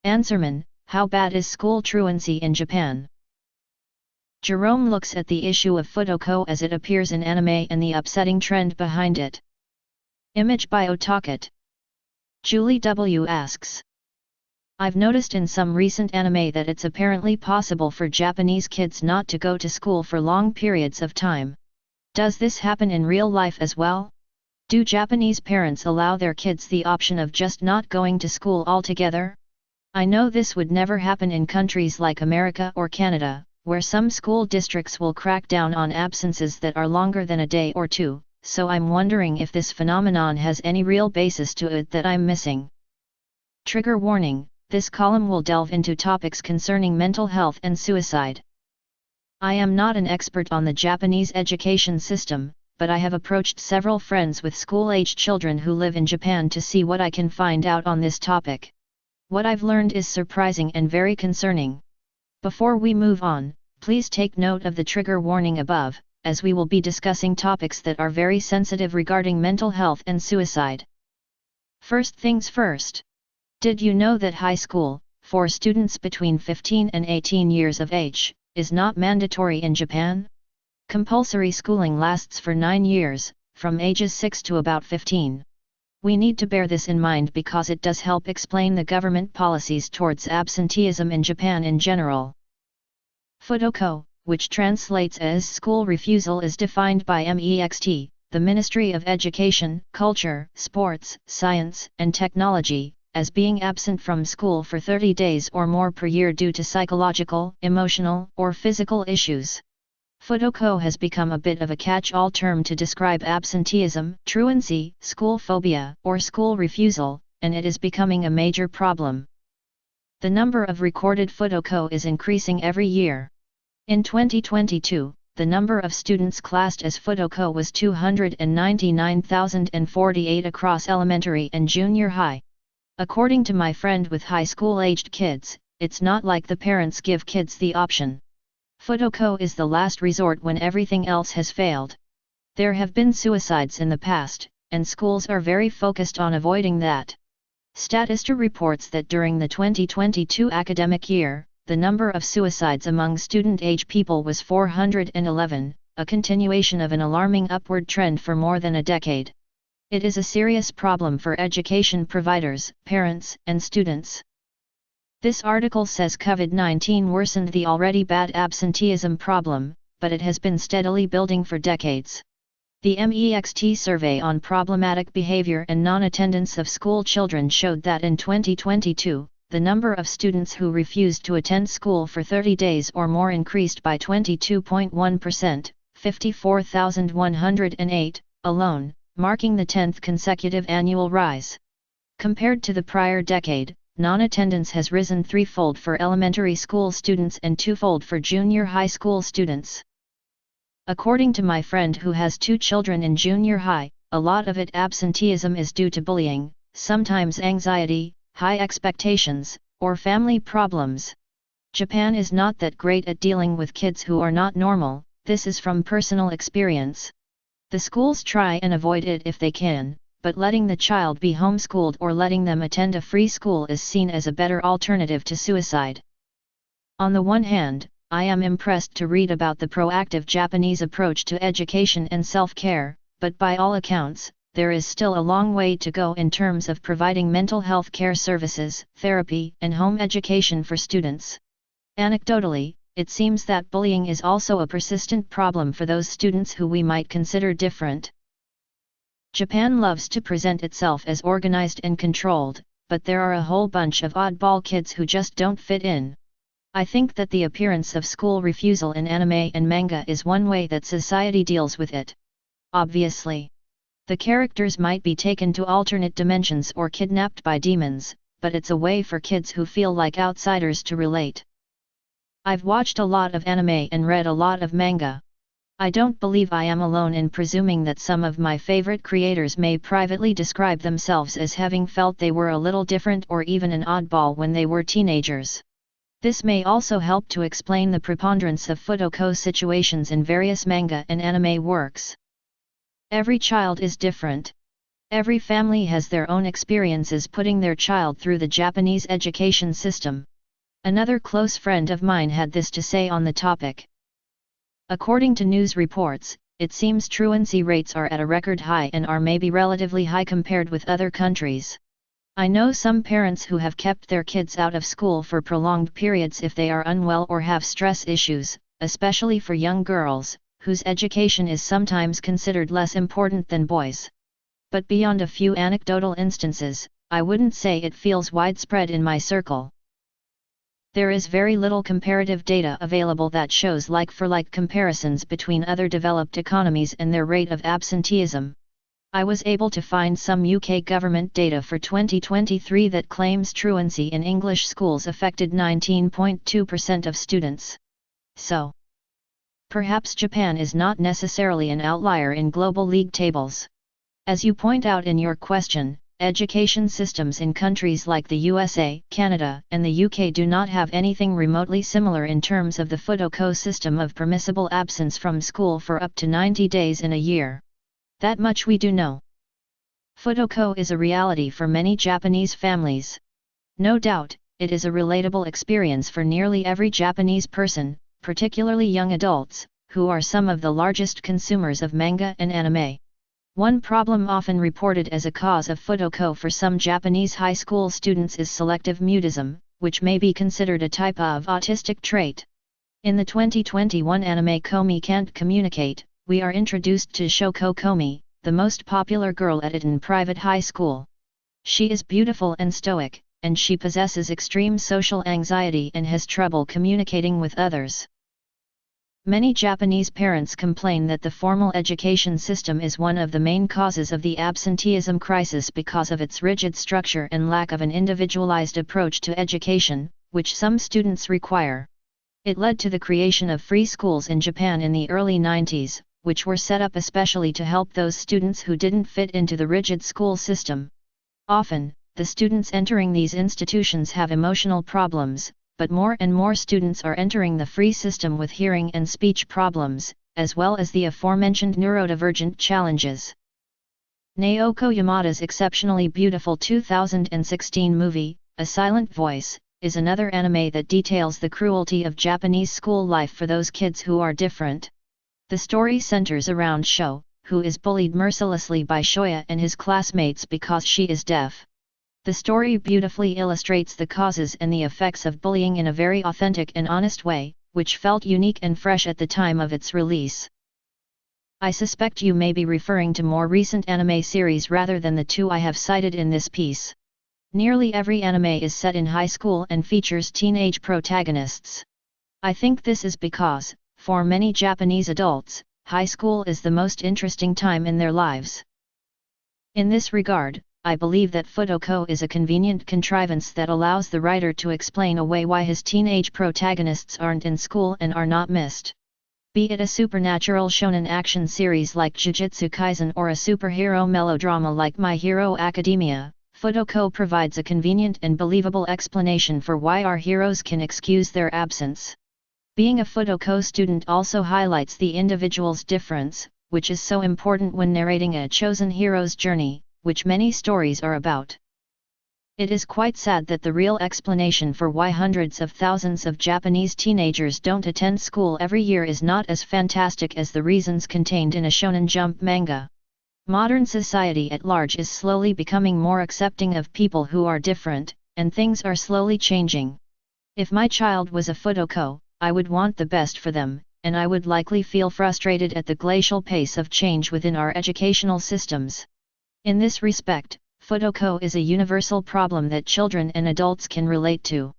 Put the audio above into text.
Answerman, how bad is school truancy in Japan? Jerome looks at the issue of Futoko as it appears in anime and the upsetting trend behind it. Image by Otaket. Julie W. asks. I've noticed in some recent anime that it's apparently possible for Japanese kids not to go to school for long periods of time. Does this happen in real life as well? Do Japanese parents allow their kids the option of just not going to school altogether? I know this would never happen in countries like America or Canada, where some school districts will crack down on absences that are longer than a day or two, so I'm wondering if this phenomenon has any real basis to it that I'm missing. Trigger warning, this column will delve into topics concerning mental health and suicide. I am not an expert on the Japanese education system, but I have approached several friends with school-aged children who live in Japan to see what I can find out on this topic. What I've learned is surprising and very concerning. Before we move on, please take note of the trigger warning above, as we will be discussing topics that are very sensitive regarding mental health and suicide. First things first. Did you know that high school, for students between 15 and 18 years of age, is not mandatory in Japan? Compulsory schooling lasts for 9 years, from ages 6 to about 15. We need to bear this in mind because it does help explain the government policies towards absenteeism in Japan in general. Futoko, which translates as school refusal, is defined by MEXT, the Ministry of Education, Culture, Sports, Science, and Technology, as being absent from school for 30 days or more per year due to psychological, emotional, or physical issues. Futoko has become a bit of a catch-all term to describe absenteeism, truancy, school phobia, or school refusal, and it is becoming a major problem. The number of recorded Futoko is increasing every year. In 2022, the number of students classed as Futoko was 299,048 across elementary and junior high. According to my friend with high school-aged kids, it's not like the parents give kids the option. Futoko is the last resort when everything else has failed. There have been suicides in the past, and schools are very focused on avoiding that. Statista reports that during the 2022 academic year, the number of suicides among student-age people was 411, a continuation of an alarming upward trend for more than a decade. It is a serious problem for education providers, parents, and students. This article says COVID-19 worsened the already bad absenteeism problem, but it has been steadily building for decades. The MEXT survey on problematic behavior and non-attendance of school children showed that in 2022, the number of students who refused to attend school for 30 days or more increased by 22.1%, 54,108, alone, marking the 10th consecutive annual rise. Compared to the prior decade, non-attendance has risen threefold for elementary school students and twofold for junior high school students. According to my friend who has 2 children in junior high, a lot of it absenteeism is due to bullying, sometimes anxiety, high expectations, or family problems. Japan is not that great at dealing with kids who are not normal, this is from personal experience. The schools try and avoid it if they can, but letting the child be homeschooled or letting them attend a free school is seen as a better alternative to suicide. On the one hand, I am impressed to read about the proactive Japanese approach to education and self-care, but by all accounts, there is still a long way to go in terms of providing mental health care services, therapy, and home education for students. Anecdotally, it seems that bullying is also a persistent problem for those students who we might consider different. Japan loves to present itself as organized and controlled, but there are a whole bunch of oddball kids who just don't fit in. I think that the appearance of school refusal in anime and manga is one way that society deals with it. Obviously, the characters might be taken to alternate dimensions or kidnapped by demons, but it's a way for kids who feel like outsiders to relate. I've watched a lot of anime and read a lot of manga. I don't believe I am alone in presuming that some of my favorite creators may privately describe themselves as having felt they were a little different or even an oddball when they were teenagers. This may also help to explain the preponderance of Futoko situations in various manga and anime works. Every child is different. Every family has their own experiences putting their child through the Japanese education system. Another close friend of mine had this to say on the topic. According to news reports, it seems truancy rates are at a record high and are maybe relatively high compared with other countries. I know some parents who have kept their kids out of school for prolonged periods if they are unwell or have stress issues, especially for young girls, whose education is sometimes considered less important than boys. But beyond a few anecdotal instances, I wouldn't say it feels widespread in my circle. There is very little comparative data available that shows like-for-like comparisons between other developed economies and their rate of absenteeism. I was able to find some UK government data for 2023 that claims truancy in English schools affected 19.2% of students. So, perhaps Japan is not necessarily an outlier in global league tables. As you point out in your question, education systems in countries like the USA, Canada, and the UK do not have anything remotely similar in terms of the Fudoko system of permissible absence from school for up to 90 days in a year. That much we do know. Fudoko is a reality for many Japanese families. No doubt, it is a relatable experience for nearly every Japanese person, particularly young adults, who are some of the largest consumers of manga and anime. One problem often reported as a cause of Fudoko for some Japanese high school students is selective mutism, which may be considered a type of autistic trait. In the 2021 anime Komi Can't Communicate, we are introduced to Shoko Komi, the most popular girl at Eton Private High School. She is beautiful and stoic, and she possesses extreme social anxiety and has trouble communicating with others. Many Japanese parents complain that the formal education system is one of the main causes of the absenteeism crisis because of its rigid structure and lack of an individualized approach to education, which some students require. It led to the creation of free schools in Japan in the early 90s, which were set up especially to help those students who didn't fit into the rigid school system. Often, the students entering these institutions have emotional problems, but more and more students are entering the free system with hearing and speech problems, as well as the aforementioned neurodivergent challenges. Naoko Yamada's exceptionally beautiful 2016 movie, A Silent Voice, is another anime that details the cruelty of Japanese school life for those kids who are different. The story centers around Sho, who is bullied mercilessly by Shoya and his classmates because she is deaf. The story beautifully illustrates the causes and the effects of bullying in a very authentic and honest way, which felt unique and fresh at the time of its release. I suspect you may be referring to more recent anime series rather than the two I have cited in this piece. Nearly every anime is set in high school and features teenage protagonists. I think this is because, for many Japanese adults, high school is the most interesting time in their lives. In this regard, I believe that Fudoko is a convenient contrivance that allows the writer to explain away why his teenage protagonists aren't in school and are not missed. Be it a supernatural shonen action series like Jujutsu Kaisen or a superhero melodrama like My Hero Academia, Fudoko provides a convenient and believable explanation for why our heroes can excuse their absence. Being a Fudoko student also highlights the individual's difference, which is so important when narrating a chosen hero's journey, which many stories are about. It is quite sad that the real explanation for why hundreds of thousands of Japanese teenagers don't attend school every year is not as fantastic as the reasons contained in a Shonen Jump manga. Modern society at large is slowly becoming more accepting of people who are different, and things are slowly changing. If my child was a Fudoko, I would want the best for them, and I would likely feel frustrated at the glacial pace of change within our educational systems. In this respect, Fudoko is a universal problem that children and adults can relate to.